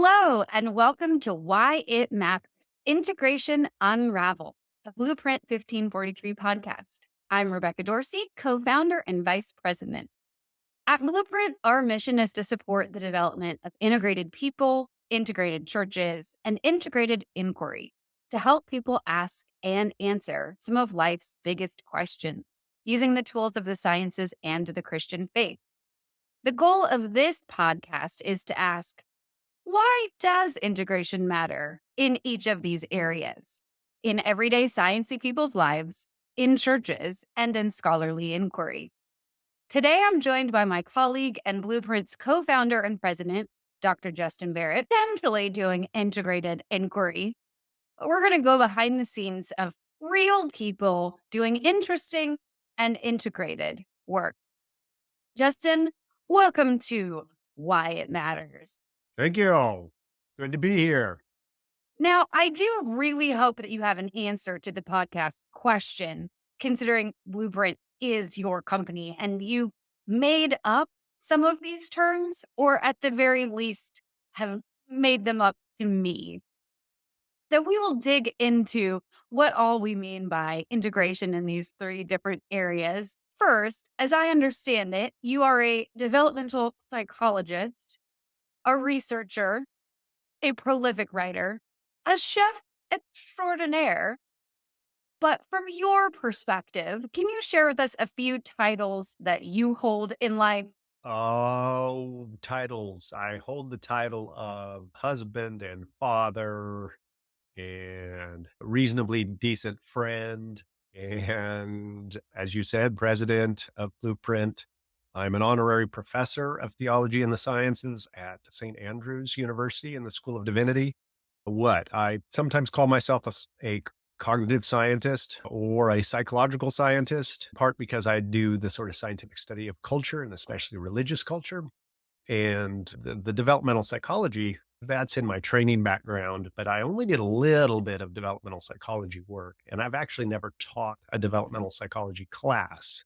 Hello, and welcome to Why It Matters Integration Unraveled, a Blueprint 1543 podcast. I'm Rebecca Dorsey, co founder and vice president. At Blueprint, our mission is to support the development of integrated people, integrated churches, and integrated inquiry to help people ask and answer some of life's biggest questions using the tools of the sciences and the Christian faith. The goal of this podcast is to ask, why does integration matter in each of these areas? In everyday sciencey people's lives, in churches, and in scholarly inquiry. Today, I'm joined by my colleague and Blueprint's co-founder and president, Dr. Justin Barrett, potentially doing integrated inquiry. We're going to go behind the scenes of real people doing interesting and integrated work. Justin, welcome to Why It Matters. Thank you. Good to be here. Now, I do really hope that you have an answer to the podcast question, considering Blueprint is your company and you made up some of these terms, or at the very least have made them up to me. So we will dig into what all we mean by integration in these three different areas. First, as I understand it, you are a developmental psychologist, a researcher, a prolific writer, a chef extraordinaire. But from your perspective, can you share with us a few titles that you hold in life? Oh, titles. I hold the title of husband and father and reasonably decent friend. And as you said, president of Blueprint. I'm an honorary professor of theology and the sciences at St. Andrews University in the School of Divinity. I sometimes call myself a cognitive scientist or a psychological scientist, in part because I do the sort of scientific study of culture and especially religious culture. And the developmental psychology, that's in my training background, but I only did a little bit of developmental psychology work. And I've actually never taught a developmental psychology class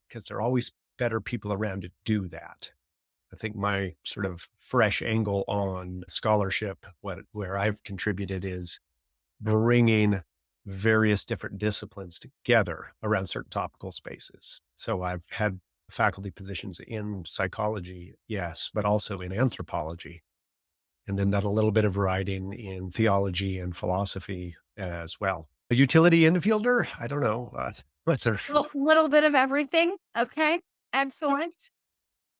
because there are always better people around to do that. I think my sort of fresh angle on scholarship, where I've contributed, is bringing various different disciplines together around certain topical spaces. So I've had faculty positions in psychology, yes, but also in anthropology, and then done a little bit of writing in theology and philosophy as well. A utility infielder? I don't know. A little bit of everything. Okay, excellent.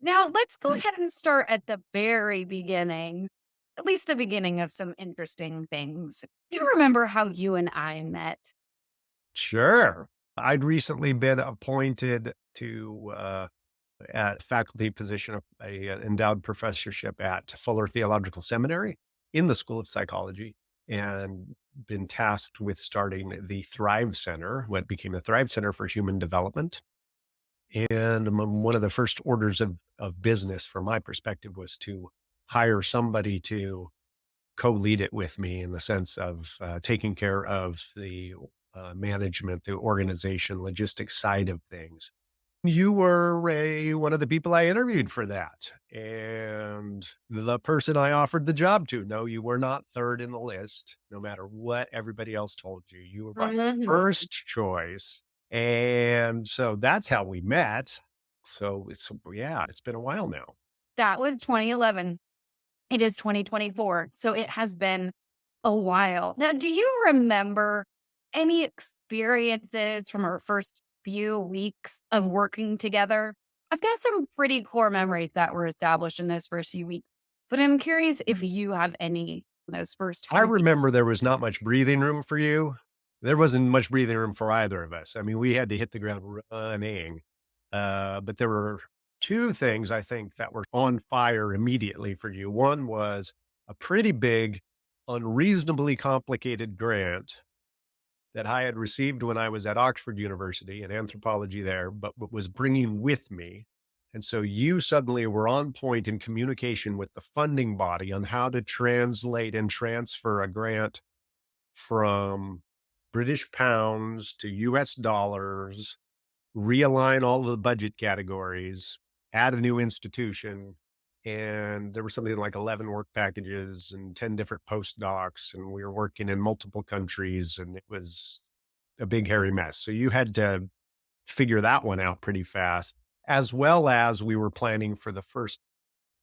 Now, let's go ahead and start at the very beginning, at least the beginning of some interesting things. Do you remember how you and I met? Sure. I'd recently been appointed to at faculty position, an endowed professorship at Fuller Theological Seminary in the School of Psychology, and been tasked with starting the Thrive Center, what became the Thrive Center for Human Development. And one of the first orders of business from my perspective was to hire somebody to co-lead it with me in the sense of taking care of the management, the organization, logistics side of things. You were one of the people I interviewed for that, and the person I offered the job to. No, you were not third in the list, no matter what everybody else told you. You were my first choice. And so that's how we met. So it's been a while now. That was 2011. It is 2024. So it has been a while. Now, do you remember any experiences from our first few weeks of working together? I've got some pretty core memories that were established in those first few weeks, but I'm curious if you have any of those first few I weeks. remember there was not much breathing room for you. There wasn't much breathing room for either of us. I mean, we had to hit the ground running. But there were two things I think that were on fire immediately for you. One was a pretty big, unreasonably complicated grant that I had received when I was at Oxford University in anthropology there, but was bringing with me. And so you suddenly were on point in communication with the funding body on how to translate and transfer a grant from British pounds to US dollars, realign all of the budget categories, add a new institution, And there were something like 11 work packages and 10 different postdocs, and we were working in multiple countries, and it was a big hairy mess. So you had to figure that one out pretty fast, as well as we were planning for the first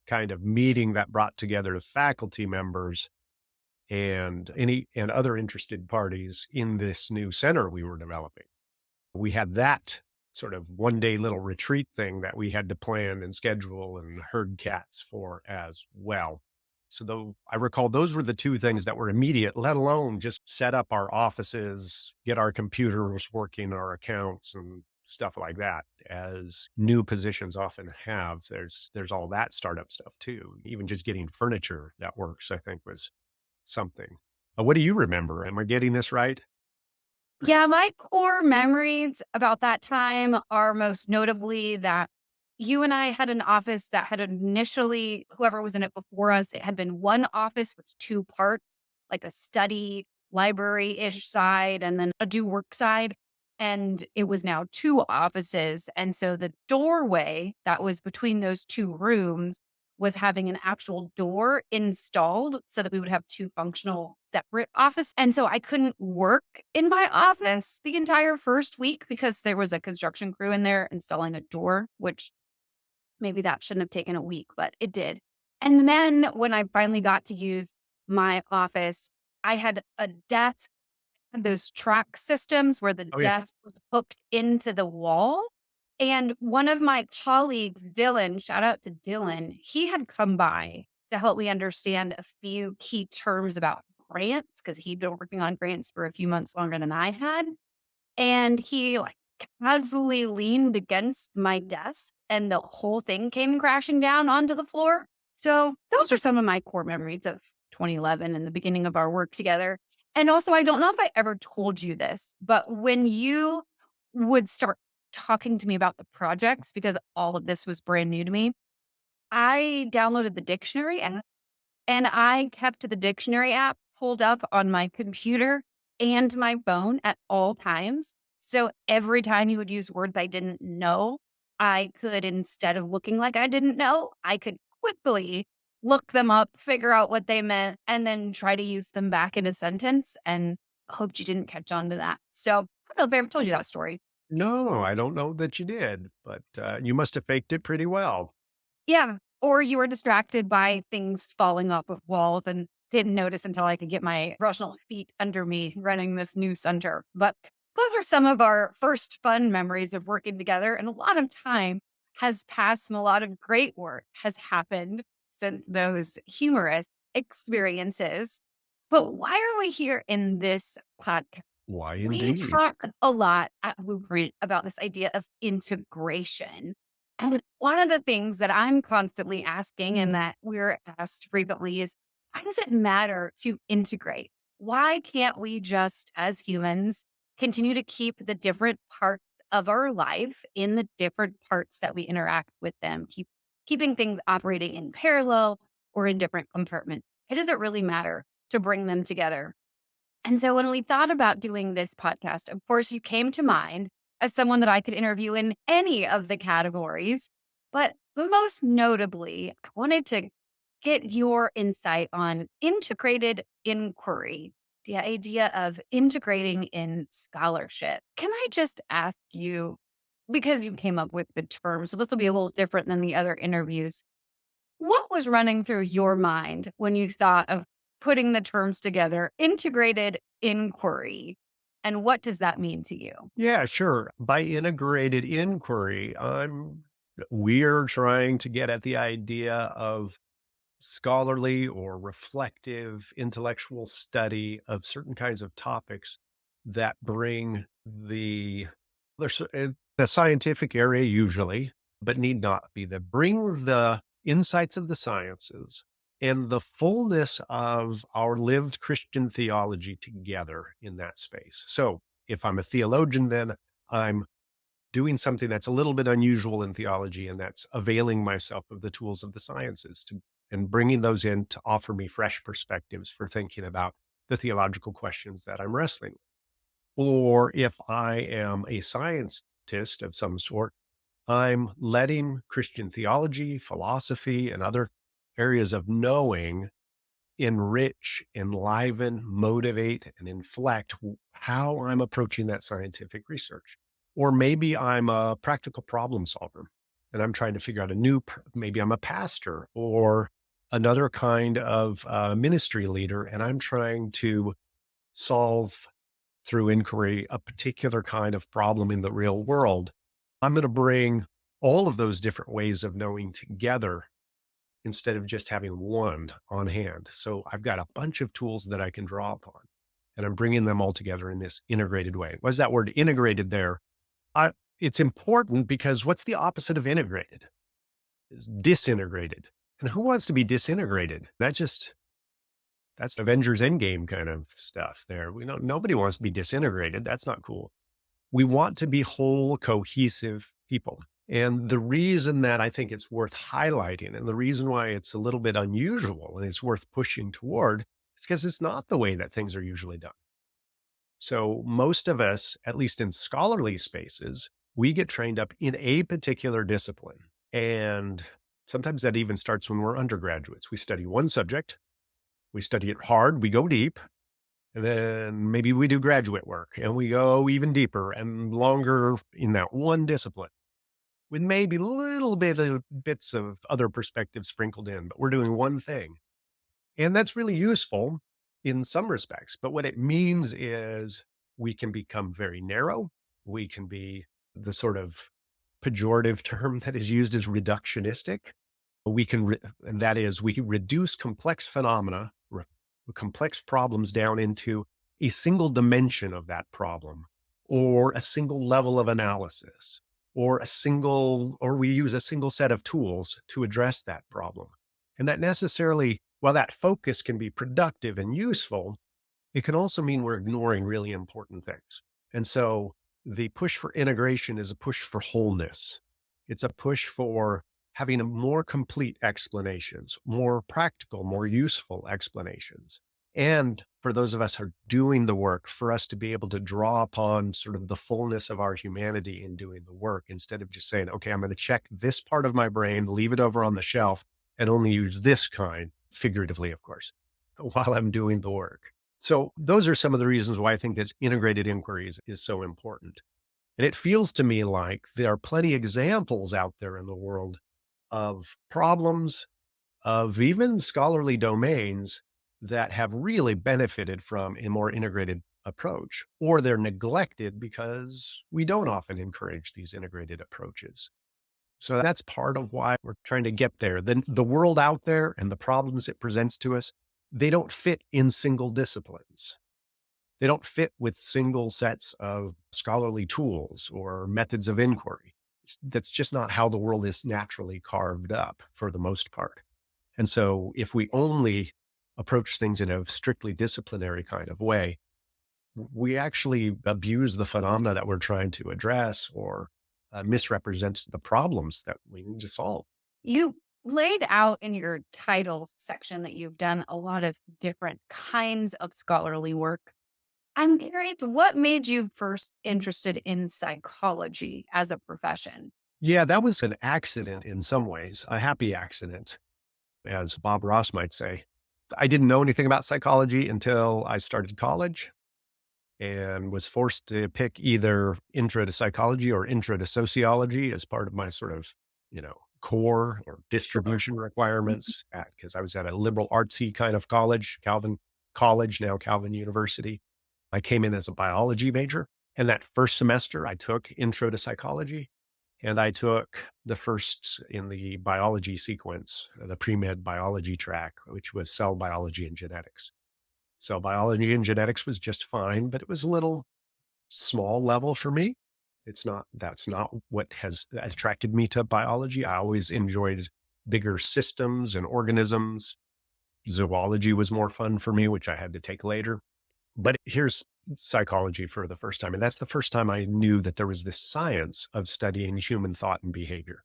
kind of meeting that brought together the faculty members and other interested parties in this new center we were developing. We had that sort of one day little retreat thing that we had to plan and schedule and herd cats for as well. So though I recall those were the two things that were immediate, let alone just set up our offices, get our computers working, our accounts and stuff like that, as new positions often have. There's all that startup stuff too. Even just getting furniture that works, I think, was something. What do you remember? Am I getting this right? Yeah, my core memories about that time are most notably that you and I had an office that had initially, whoever was in it before us, it had been one office with two parts, like a study library ish side and then a do work side. And it was now two offices. And so the doorway that was between those two rooms was having an actual door installed so that we would have two functional separate offices. And so I couldn't work in my office the entire first week because there was a construction crew in there installing a door, which maybe that shouldn't have taken a week, but it did. And then when I finally got to use my office, I had a desk, those track systems where the Oh, yeah. desk was hooked into the wall. And one of my colleagues, Dylan, shout out to Dylan, he had come by to help me understand a few key terms about grants because he'd been working on grants for a few months longer than I had. And he like casually leaned against my desk and the whole thing came crashing down onto the floor. So those are some of my core memories of 2011 and the beginning of our work together. And also, I don't know if I ever told you this, but when you would start talking to me about the projects, because all of this was brand new to me, I downloaded the dictionary app and I kept the dictionary app pulled up on my computer and my phone at all times. So every time you would use words I didn't know, I could, instead of looking like I didn't know, I could quickly look them up, figure out what they meant, and then try to use them back in a sentence. And hoped you didn't catch on to that. So I don't know if I ever told you that story. No, I don't know that you did, but you must have faked it pretty well. Yeah. Or you were distracted by things falling off of walls and didn't notice until I could get my professional feet under me running this new center. But those are some of our first fun memories of working together. And a lot of time has passed and a lot of great work has happened since those humorous experiences. But why are we here in this podcast? Why We indeed? talk a lot at Blueprint about this idea of integration. And one of the things that I'm constantly asking and that we're asked frequently is, why does it matter to integrate? Why can't we just, as humans, continue to keep the different parts of our life in the different parts that we interact with them, keeping things operating in parallel or in different compartments? It doesn't really matter to bring them together. And so when we thought about doing this podcast, of course, you came to mind as someone that I could interview in any of the categories. But most notably, I wanted to get your insight on integrated inquiry, the idea of integrating in scholarship. Can I just ask you, because you came up with the term, so this will be a little different than the other interviews, what was running through your mind when you thought of putting the terms together, integrated inquiry? And what does that mean to you? Yeah, sure. By integrated inquiry, we're trying to get at the idea of scholarly or reflective intellectual study of certain kinds of topics that bring there's a scientific area usually, but need not be, that bring the insights of the sciences and the fullness of our lived Christian theology together in that space. So if I'm a theologian, then I'm doing something that's a little bit unusual in theology, and that's availing myself of the tools of the sciences and bringing those in to offer me fresh perspectives for thinking about the theological questions that I'm wrestling with. Or if I am a scientist of some sort, I'm letting Christian theology, philosophy, and other areas of knowing enrich, enliven, motivate, and inflect how I'm approaching that scientific research. Or maybe I'm a practical problem solver and I'm trying to figure out maybe I'm a pastor or another kind of ministry leader, and I'm trying to solve through inquiry a particular kind of problem in the real world. I'm going to bring all of those different ways of knowing together instead of just having one on hand. So I've got a bunch of tools that I can draw upon, and I'm bringing them all together in this integrated way. What's that word integrated there? It's important because what's the opposite of integrated? Is disintegrated. And who wants to be disintegrated? That's Avengers Endgame kind of stuff there. Nobody wants to be disintegrated. That's not cool. We want to be whole, cohesive people. And the reason that I think it's worth highlighting and the reason why it's a little bit unusual and it's worth pushing toward is because it's not the way that things are usually done. So most of us, at least in scholarly spaces, we get trained up in a particular discipline. And sometimes that even starts when we're undergraduates. We study one subject, we study it hard, we go deep, and then maybe we do graduate work and we go even deeper and longer in that one discipline with maybe bits of other perspectives sprinkled in, but we're doing one thing. And that's really useful in some respects. But what it means is we can become very narrow. We can be the sort of pejorative term that is used as reductionistic. And that is we can reduce complex phenomena, complex problems down into a single dimension of that problem or a single level of analysis or we use a single set of tools to address that problem. And that necessarily, while that focus can be productive and useful, it can also mean we're ignoring really important things. And so the push for integration is a push for wholeness. It's a push for having a more complete explanations, more practical, more useful explanations. And for those of us who are doing the work, for us to be able to draw upon sort of the fullness of our humanity in doing the work, instead of just saying, okay, I'm going to check this part of my brain, leave it over on the shelf, and only use this kind, figuratively, of course, while I'm doing the work. So those are some of the reasons why I think this integrated inquiry is so important. And it feels to me like there are plenty of examples out there in the world of problems, of even scholarly domains that have really benefited from a more integrated approach, or they're neglected because we don't often encourage these integrated approaches. So that's part of why we're trying to get there. The world out there and the problems it presents to us, they don't fit in single disciplines. They don't fit with single sets of scholarly tools or methods of inquiry. That's just not how the world is naturally carved up for the most part. And so if we only approach things in a strictly disciplinary kind of way, we actually abuse the phenomena that we're trying to address or misrepresent the problems that we need to solve. You laid out in your titles section that you've done a lot of different kinds of scholarly work. I'm curious, what made you first interested in psychology as a profession? Yeah, that was an accident in some ways, a happy accident, as Bob Ross might say. I didn't know anything about psychology until I started college and was forced to pick either intro to psychology or intro to sociology as part of my sort of, core or distribution requirements because I was at a liberal artsy kind of college, Calvin College, now Calvin University. I came in as a biology major. And that first semester I took intro to psychology. And I took the first in the biology sequence, the pre-med biology track, which was cell biology and genetics. Cell biology and genetics was just fine, but it was a little small level for me. That's not what has attracted me to biology. I always enjoyed bigger systems and organisms. Zoology was more fun for me, which I had to take later. But here's psychology for the first time. And that's the first time I knew that there was this science of studying human thought and behavior.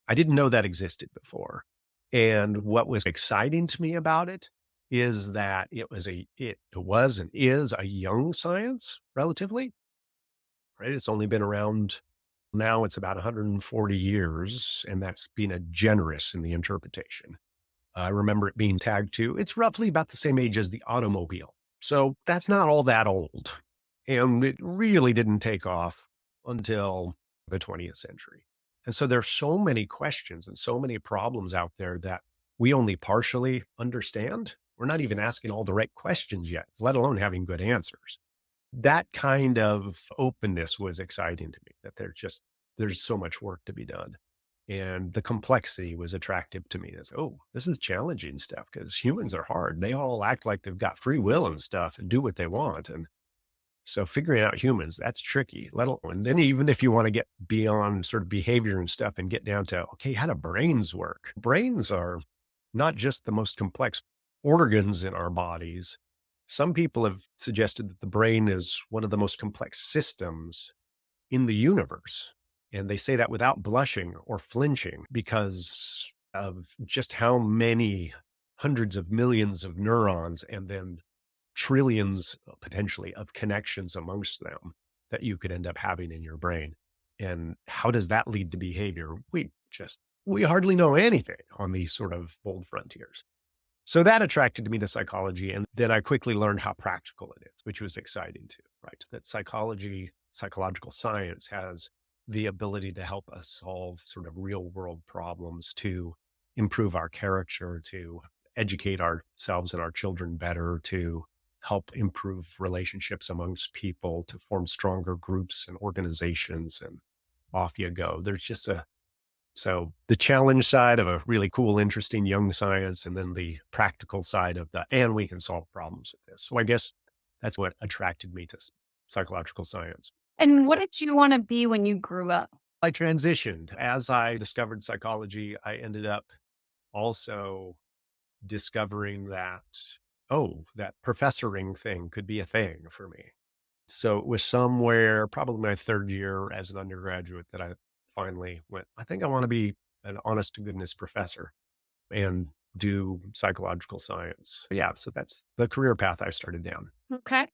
I didn't know that existed before. And what was exciting to me about it is that it was and is a young science relatively, right? It's only been around now, it's about 140 years, and that's being a generous in the interpretation. I remember it being tagged to, it's roughly about the same age as the automobile. So that's not all that old. And it really didn't take off until the 20th century. And so there's so many questions and so many problems out there that we only partially understand. We're not even asking all the right questions yet, let alone having good answers. That kind of openness was exciting to me, that there's so much work to be done. And the complexity was attractive to me. As, oh, this is challenging stuff because humans are hard. They all act like they've got free will and stuff and do what they want. And so figuring out humans, that's tricky, let alone, and then even if you want to get beyond sort of behavior and stuff and get down to, okay, how do brains work? Brains are not just the most complex organs in our bodies. Some people have suggested that the brain is one of the most complex systems in the universe. And they say that without blushing or flinching because of just how many hundreds of millions of neurons and then trillions potentially of connections amongst them that you could end up having in your brain. And how does that lead to behavior? We hardly know anything on these sort of bold frontiers. So that attracted me to psychology. And then I quickly learned how practical it is, which was exciting too, right? That psychology, psychological science has the ability to help us solve sort of real world problems, to improve our character, to educate ourselves and our children better, to help improve relationships amongst people, to form stronger groups and organizations. And off you go. So the challenge side of a really cool, interesting young science, and then the practical side of and we can solve problems with this. So I guess that's what attracted me to psychological science. And what did you want to be when you grew up? I transitioned. As I discovered psychology, I ended up also discovering that, oh, that professoring thing could be a thing for me. So it was somewhere, probably my third year as an undergraduate, that I finally went, I think I want to be an honest to goodness professor and do psychological science. Yeah. So that's the career path I started down. Okay.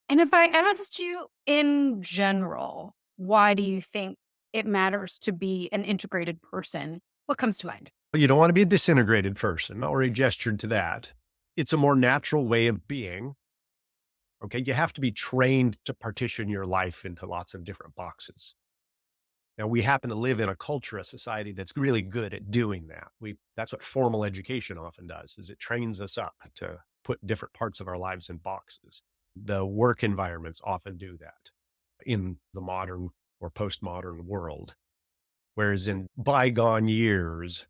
And if I asked you in general, why do you think it matters to be an integrated person? What comes to mind? You don't want to be a disintegrated person. I already gestured to that. It's a more natural way of being. Okay. You have to be trained to partition your life into lots of different boxes. Now, we happen to live in a culture, a society that's really good at doing that. That's what formal education often does, is it trains us up to put different parts of our lives in boxes. The work environments often do that in the modern or postmodern world. Whereas in bygone years,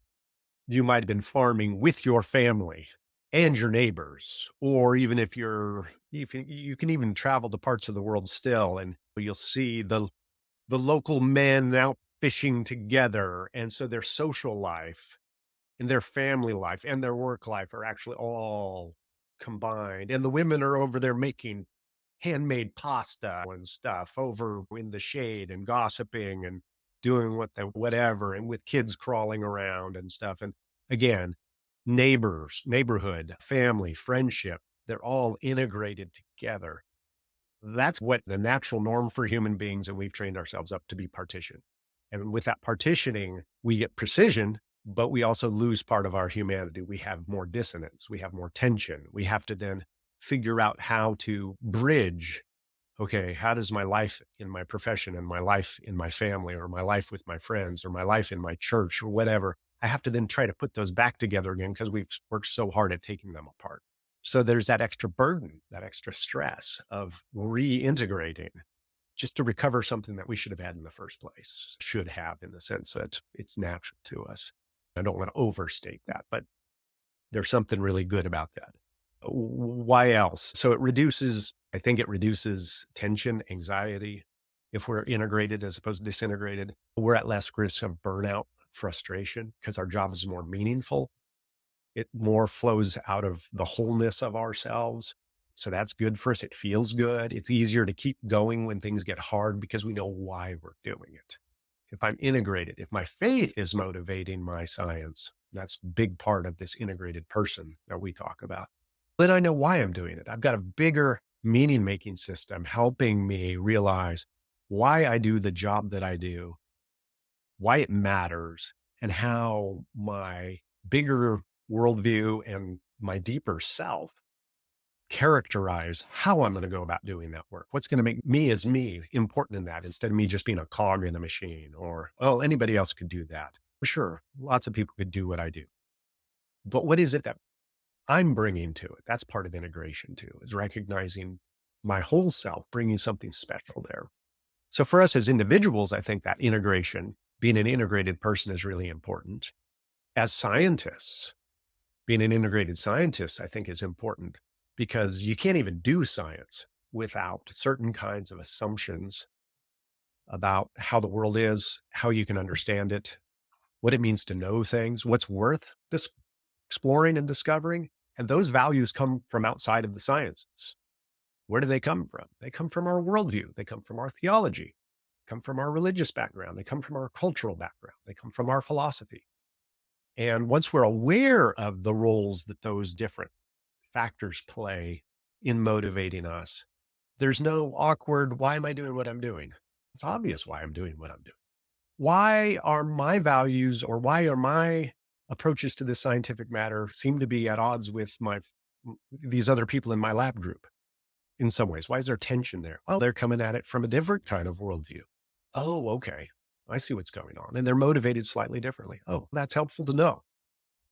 you might have been farming with your family and your neighbors, or even if you can even travel to parts of the world still, and you'll see the local men out fishing together. And so their social life and their family life and their work life are actually all combined. And the women are over there making handmade pasta and stuff over in the shade and gossiping and doing whatever, and with kids crawling around and stuff. And again, neighbors, neighborhood, family, friendship, they're all integrated together. That's what the natural norm for human beings, and we've trained ourselves up to be partitioned. And with that partitioning, we get precision, but we also lose part of our humanity. We have more dissonance. We have more tension. We have to then figure out how to bridge. Okay, how does my life in my profession and my life in my family, or my life with my friends, or my life in my church, or whatever, I have to then try to put those back together again because we've worked so hard at taking them apart. So there's that extra burden, that extra stress of reintegrating just to recover something that we should have had in the first place, should have, in the sense that it's natural to us. I don't want to overstate that, but there's something really good about that. Why else? So I think it reduces tension, anxiety. If we're integrated as opposed to disintegrated, we're at less risk of burnout, frustration, because our job is more meaningful. It more flows out of the wholeness of ourselves. So that's good for us. It feels good. It's easier to keep going when things get hard because we know why we're doing it. If I'm integrated, if my faith is motivating my science, that's a big part of this integrated person that we talk about, then I know why I'm doing it. I've got a bigger meaning-making system helping me realize why I do the job that I do, why it matters, and how my bigger worldview and my deeper self characterize how I'm going to go about doing that work. What's going to make me as me important in that instead of me just being a cog in a machine or, oh, anybody else could do that. Sure, lots of people could do what I do. But what is it that I'm bringing to it? That's part of integration too, is recognizing my whole self, bringing something special there. So for us as individuals, I think that integration, being an integrated person is really important. As scientists, being an integrated scientist, I think is important because you can't even do science without certain kinds of assumptions about how the world is, how you can understand it, what it means to know things, what's worth exploring and discovering. And those values come from outside of the sciences. Where do they come from? They come from our worldview. They come from our theology, come from our religious background. They come from our cultural background. They come from our philosophy. And once we're aware of the roles that those different factors play in motivating us, there's no awkward, why am I doing what I'm doing? It's obvious why I'm doing what I'm doing. Why are my values or why are my approaches to this scientific matter seem to be at odds with these other people in my lab group in some ways? Why is there tension there? Oh, they're coming at it from a different kind of worldview. Oh, okay. I see what's going on. And they're motivated slightly differently. Oh, that's helpful to know.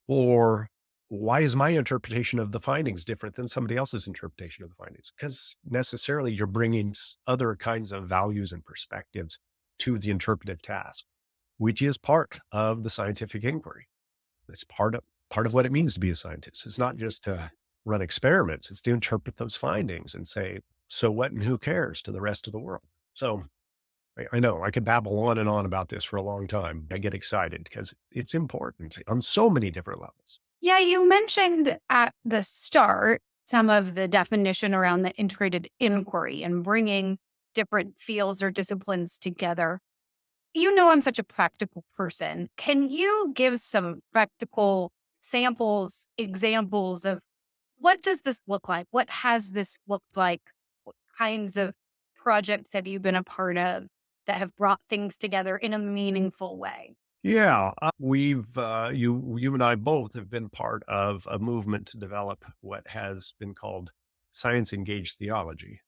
Or why is my interpretation of the findings different than somebody else's interpretation of the findings? Because necessarily you're bringing other kinds of values and perspectives to the interpretive task, which is part of the scientific inquiry. It's part of what it means to be a scientist. It's not just to run experiments. It's to interpret those findings and say, so what and who cares to the rest of the world? So I know I could babble on and on about this for a long time. I get excited because it's important on so many different levels. Yeah, you mentioned at the start some of the definition around the integrated inquiry and bringing different fields or disciplines together. You know, I'm such a practical person. Can you give some practical samples, examples of what does this look like? What has this looked like? What kinds of projects have you been a part of that have brought things together in a meaningful way? Yeah, you and I both have been part of a movement to develop what has been called science engaged theology.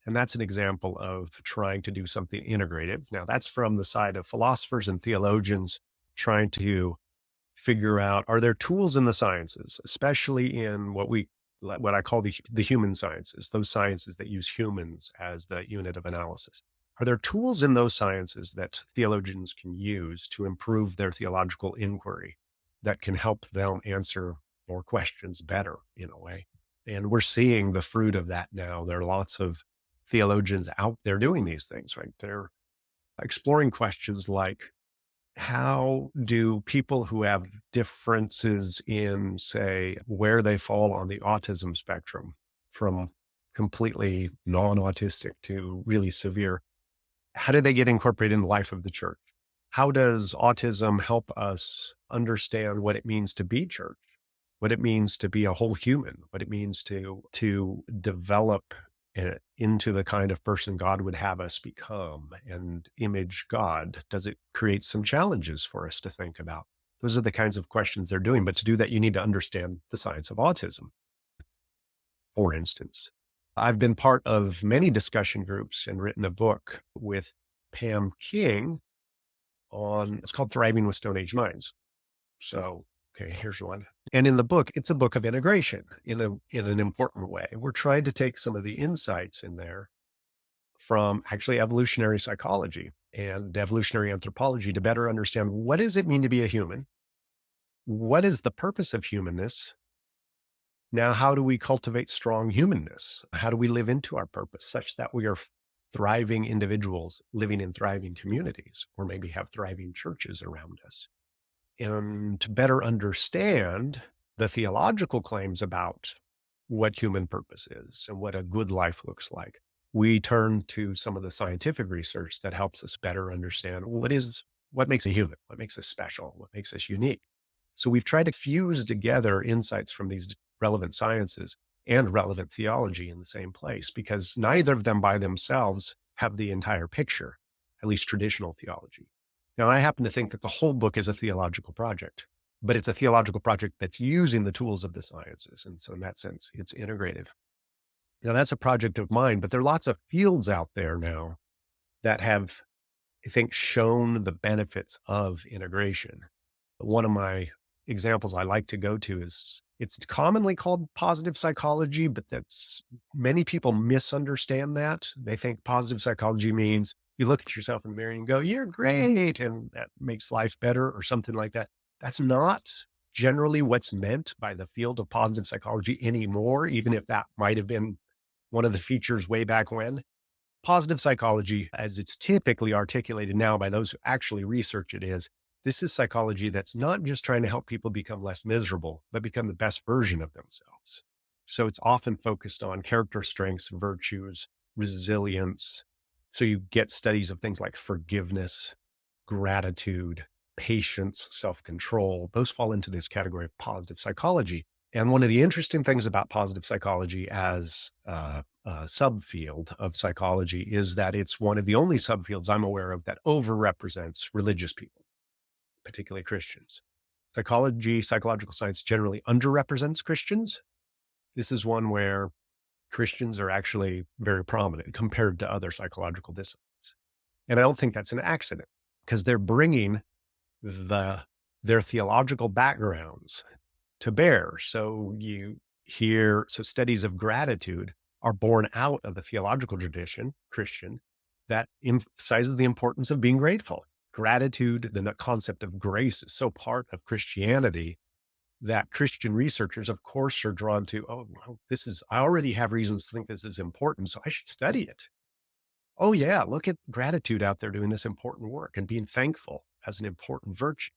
And that's an example of trying to do something integrative. Now, that's from the side of philosophers and theologians trying to figure out, are there tools in the sciences, especially in what I call the human sciences, those sciences that use humans as the unit of analysis. Are there tools in those sciences that theologians can use to improve their theological inquiry that can help them answer more questions better in a way? And we're seeing the fruit of that now. There are lots of theologians out there doing these things, right? They're exploring questions like, how do people who have differences in, say, where they fall on the autism spectrum, from completely non-autistic to really severe, how do they get incorporated in the life of the church? How does autism help us understand what it means to be church, what it means to be a whole human, what it means to develop into the kind of person God would have us become and image God? Does it create some challenges for us to think about? Those are the kinds of questions they're doing. But to do that, you need to understand the science of autism. For instance, I've been part of many discussion groups and written a book with Pam King it's called Thriving with Stone Age Minds. So, okay, here's one. And in the book, it's a book of integration in an important way. We're trying to take some of the insights in there from actually evolutionary psychology and evolutionary anthropology to better understand, what does it mean to be a human? What is the purpose of humanness? Now, how do we cultivate strong humanness? How do we live into our purpose such that we are thriving individuals living in thriving communities, or maybe have thriving churches around us? And to better understand the theological claims about what human purpose is and what a good life looks like, we turn to some of the scientific research that helps us better understand what makes a human, what makes us special, what makes us unique. So we've tried to fuse together insights from these relevant sciences and relevant theology in the same place, because neither of them by themselves have the entire picture, at least traditional theology. Now, I happen to think that the whole book is a theological project. but it's a theological project that's using the tools of the sciences. And so in that sense, it's integrative. Now that's a project of mine, but there are lots of fields out there now that have, I think, shown the benefits of integration. One of my examples I like to go to is it's commonly called positive psychology, but that's many people misunderstand that. They think positive psychology means you look at yourself in the mirror and go, "You're great," and that makes life better or something like that. That's not generally what's meant by the field of positive psychology anymore, even if that might have been one of the features way back when. Positive psychology, as it's typically articulated now by those who actually research it, is this is psychology that's not just trying to help people become less miserable, but become the best version of themselves. So it's often focused on character strengths, virtues, resilience. So you get studies of things like forgiveness, gratitude, patience, self-control. Those fall into this category of positive psychology. And one of the interesting things about positive psychology as a subfield of psychology is that it's one of the only subfields I'm aware of that overrepresents religious people, particularly Christians. Psychology, psychological science generally underrepresents Christians. This is one where Christians are actually very prominent compared to other psychological disciplines. And I don't think that's an accident because they're bringing their theological backgrounds to bear. So studies of gratitude are born out of the theological tradition, Christian, that emphasizes the importance of being grateful. Gratitude, the concept of grace is so part of Christianity that Christian researchers, of course, are drawn to, oh, well, I already have reasons to think this is important, so I should study it. Oh yeah, look at gratitude out there doing this important work and being thankful as an important virtue.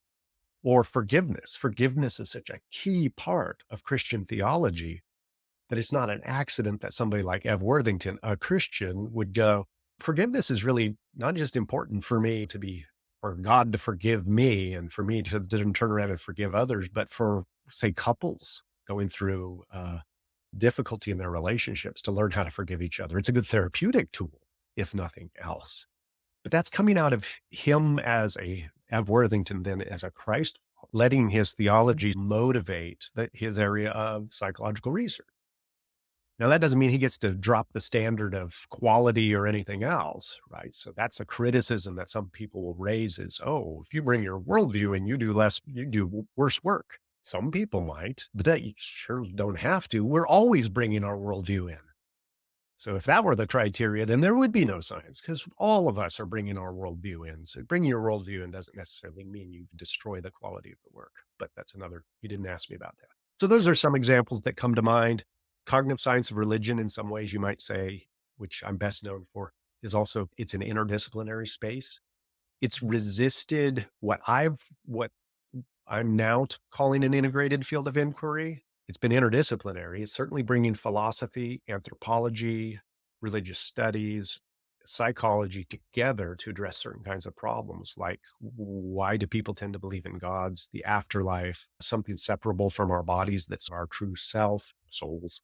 Or forgiveness. Forgiveness is such a key part of Christian theology that it's not an accident that somebody like Ev Worthington, a Christian, would go, forgiveness is really not just important for God to forgive me and for me to turn around and forgive others, but for, say, couples going through difficulty in their relationships to learn how to forgive each other. It's a good therapeutic tool, if nothing else. But that's coming out of him as Ev Worthington, then as a Christ, letting his theology motivate his area of psychological research. Now, that doesn't mean he gets to drop the standard of quality or anything else, right? So that's a criticism that some people will raise is, oh, if you bring your worldview and you do worse work. Some people might, but that you sure don't have to. We're always bringing our worldview in. So if that were the criteria, then there would be no science because all of us are bringing our worldview in. So bringing your worldview in doesn't necessarily mean you destroy the quality of the work, but you didn't ask me about that. So those are some examples that come to mind. Cognitive science of religion, in some ways you might say, which I'm best known for, it's an interdisciplinary space. It's resisted what I'm now calling an integrated field of inquiry. It's been interdisciplinary. It's certainly bringing philosophy, anthropology, religious studies, psychology together to address certain kinds of problems, like why do people tend to believe in gods, the afterlife, something separable from our bodies that's our true self, souls?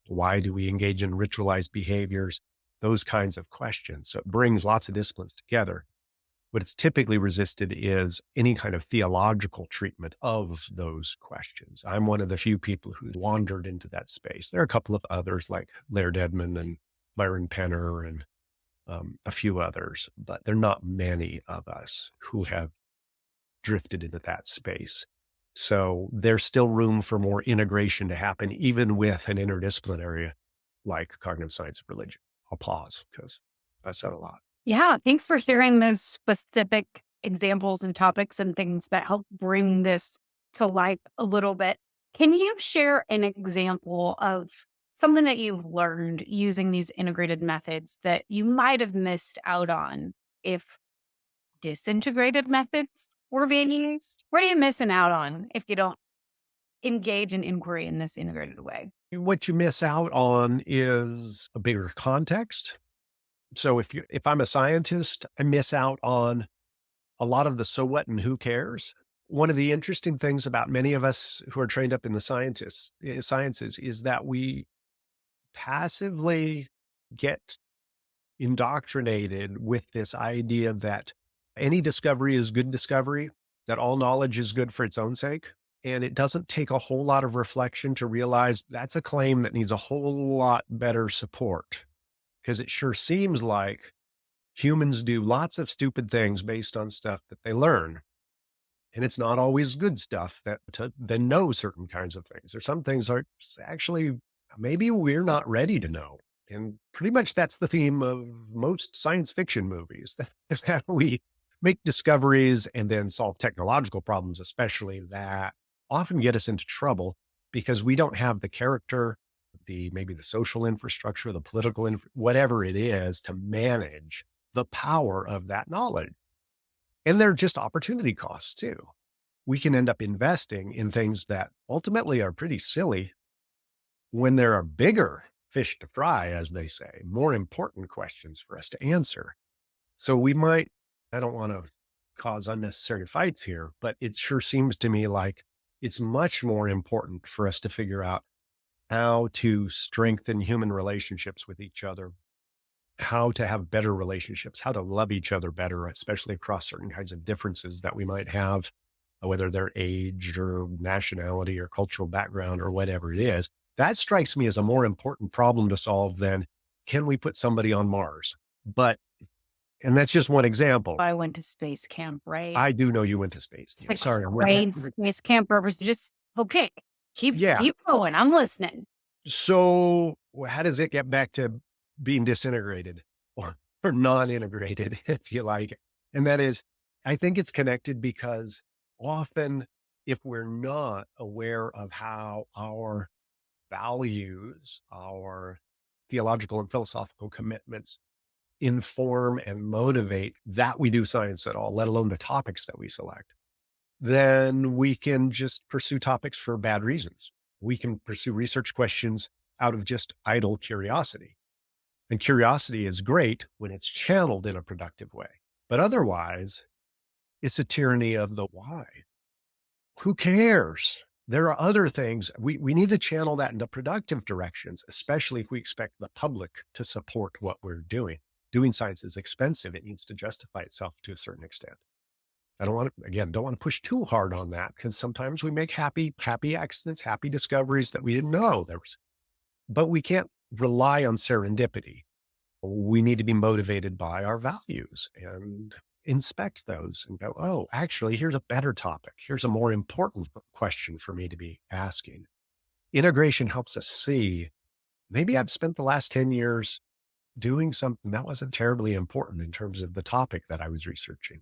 Why do we engage in ritualized behaviors? Those kinds of questions. So it brings lots of disciplines together. What it's typically resisted is any kind of theological treatment of those questions. I'm one of the few people who wandered into that space. There are a couple of others like Laird Edmond and Myron Penner and a few others, but there are not many of us who have drifted into that space. So there's still room for more integration to happen, even with an interdisciplinary like cognitive science of religion. I'll pause because I said a lot. Yeah, thanks for sharing those specific examples and topics and things that help bring this to life a little bit. Can you share an example of something that you've learned using these integrated methods that you might have missed out on if disintegrated methods were being used? What are you missing out on if you don't engage in inquiry in this integrated way? What you miss out on is a bigger context. So if I'm a scientist, I miss out on a lot of the so what and who cares. One of the interesting things about many of us who are trained up in the sciences is that we passively get indoctrinated with this idea that any discovery is good discovery that all knowledge is good for its own sake. And it doesn't take a whole lot of reflection to realize that's a claim that needs a whole lot better support, because it sure seems like humans do lots of stupid things based on stuff that they learn. And it's not always good stuff that to then know certain kinds of things. Or some things are actually maybe we're not ready to know. And pretty much that's the theme of most science fiction movies that we make discoveries and then solve technological problems, especially that often get us into trouble because we don't have the character, maybe the social infrastructure, the political, whatever it is to manage the power of that knowledge. And they're just opportunity costs too. We can end up investing in things that ultimately are pretty silly when there are bigger fish to fry, as they say, more important questions for us to answer. So I don't want to cause unnecessary fights here, but it sure seems to me like it's much more important for us to figure out how to strengthen human relationships with each other, how to have better relationships, how to love each other better, especially across certain kinds of differences that we might have, whether they're age or nationality or cultural background or whatever it is. That strikes me as a more important problem to solve than can we put somebody on Mars? And that's just one example. I went to space camp, right? I do know you went to space. Like Sorry, space camp purpose. Just okay. Keep going. I'm listening. So how does it get back to being disintegrated or non-integrated, if you like? And that is, I think it's connected because often if we're not aware of how our values, our theological and philosophical commitments inform and motivate that we do science at all, let alone the topics that we select, then we can just pursue topics for bad reasons. We can pursue research questions out of just idle curiosity. And curiosity is great when it's channeled in a productive way. But otherwise, it's a tyranny of the why. Who cares? There are other things. We need to channel that into productive directions, especially if we expect the public to support what we're doing. Doing science is expensive. It needs to justify itself to a certain extent. I don't want to push too hard on that because sometimes we make happy accidents, happy discoveries that we didn't know there was, but we can't rely on serendipity. We need to be motivated by our values and inspect those and go, oh, actually, here's a better topic. Here's a more important question for me to be asking. Integration helps us see, maybe I've spent the last 10 years doing something that wasn't terribly important in terms of the topic that I was researching.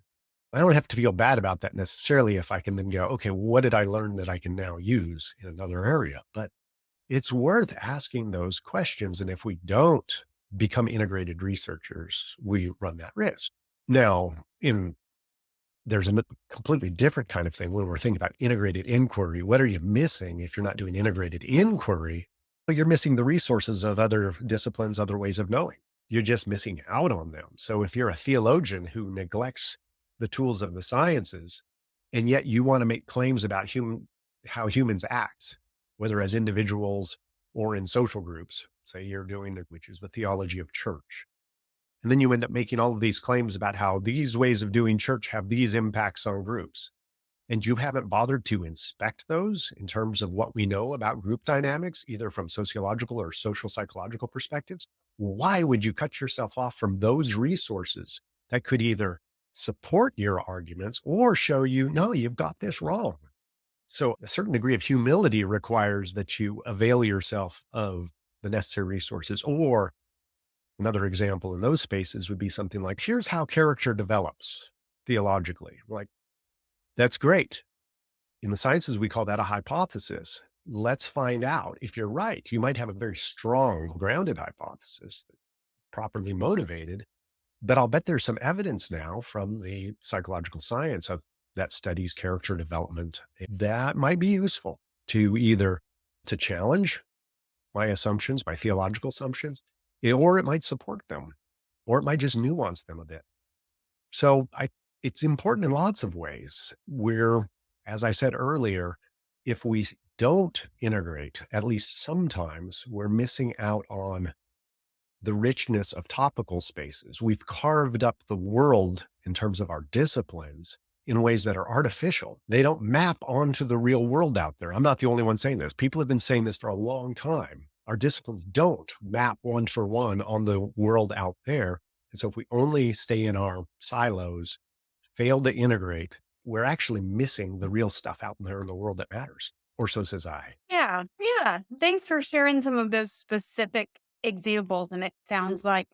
I don't have to feel bad about that necessarily if I can then go, okay, what did I learn that I can now use in another area? But it's worth asking those questions. And if we don't become integrated researchers, we run that risk. Now, there's a completely different kind of thing when we're thinking about integrated inquiry. What are you missing if you're not doing integrated inquiry? Well, you're missing the resources of other disciplines, other ways of knowing. You're just missing out on them. So if you're a theologian who neglects the tools of the sciences, and yet you want to make claims about how humans act, whether as individuals or in social groups, say you're doing it, which is the theology of church. And then you end up making all of these claims about how these ways of doing church have these impacts on groups. And you haven't bothered to inspect those in terms of what we know about group dynamics, either from sociological or social psychological perspectives. Why would you cut yourself off from those resources that could either support your arguments or show you, no, you've got this wrong? So a certain degree of humility requires that you avail yourself of the necessary resources. Or another example in those spaces would be something like, here's how character develops theologically. Like, that's great. In the sciences, we call that a hypothesis. Let's find out if you're right. You might have a very strong, grounded hypothesis, properly motivated, but I'll bet there's some evidence now from the psychological science that studies character development that might be useful to either to challenge my assumptions, my theological assumptions, or it might support them, or it might just nuance them a bit. So it's important in lots of ways. As I said earlier, if we don't integrate, at least sometimes we're missing out on the richness of topical spaces. We've carved up the world in terms of our disciplines in ways that are artificial. They don't map onto the real world out there. I'm not the only one saying this. People have been saying this for a long time. Our disciplines don't map one for one on the world out there. And so if we only stay in our silos, fail to integrate, we're actually missing the real stuff out there in the world that matters. Or so says I. Yeah. Yeah. Thanks for sharing some of those specific examples. And it sounds like,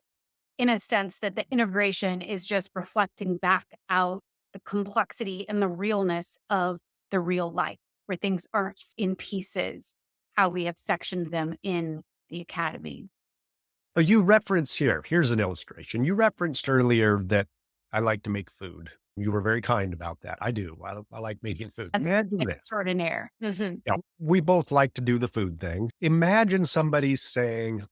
in a sense, that the integration is just reflecting back out the complexity and the realness of the real life, where things aren't in pieces, how we have sectioned them in the academy. Oh, you referenced here's an illustration. You referenced earlier that I like to make food. You were very kind about that. I do. I like making food. That's Imagine this. extraordinaire. Mhm. Yeah, we both like to do the food thing. Imagine somebody saying,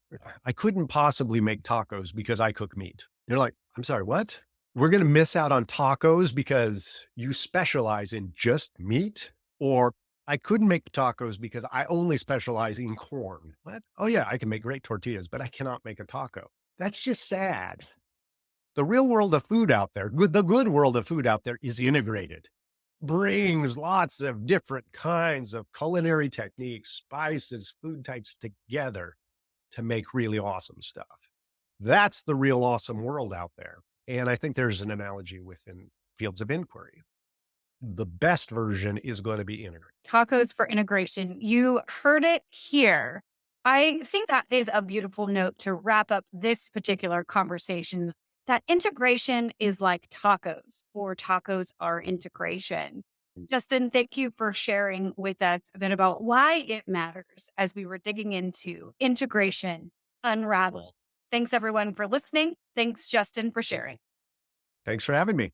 I couldn't possibly make tacos because I cook meat. You're like, I'm sorry, what? We're going to miss out on tacos because you specialize in just meat? Or I couldn't make tacos because I only specialize in corn. What? Oh, yeah, I can make great tortillas, but I cannot make a taco. That's just sad. The real world of food out there, the good world of food out there is integrated, brings lots of different kinds of culinary techniques, spices, food types together to make really awesome stuff. That's the real awesome world out there. And I think there's an analogy within fields of inquiry. The best version is going to be integrated. Tacos for integration. You heard it here. I think that is a beautiful note to wrap up this particular conversation, that integration is like tacos, or tacos are integration. Justin, thank you for sharing with us a bit about why it matters as we were digging into integration, Unraveled. Thanks everyone for listening. Thanks, Justin, for sharing. Thanks for having me.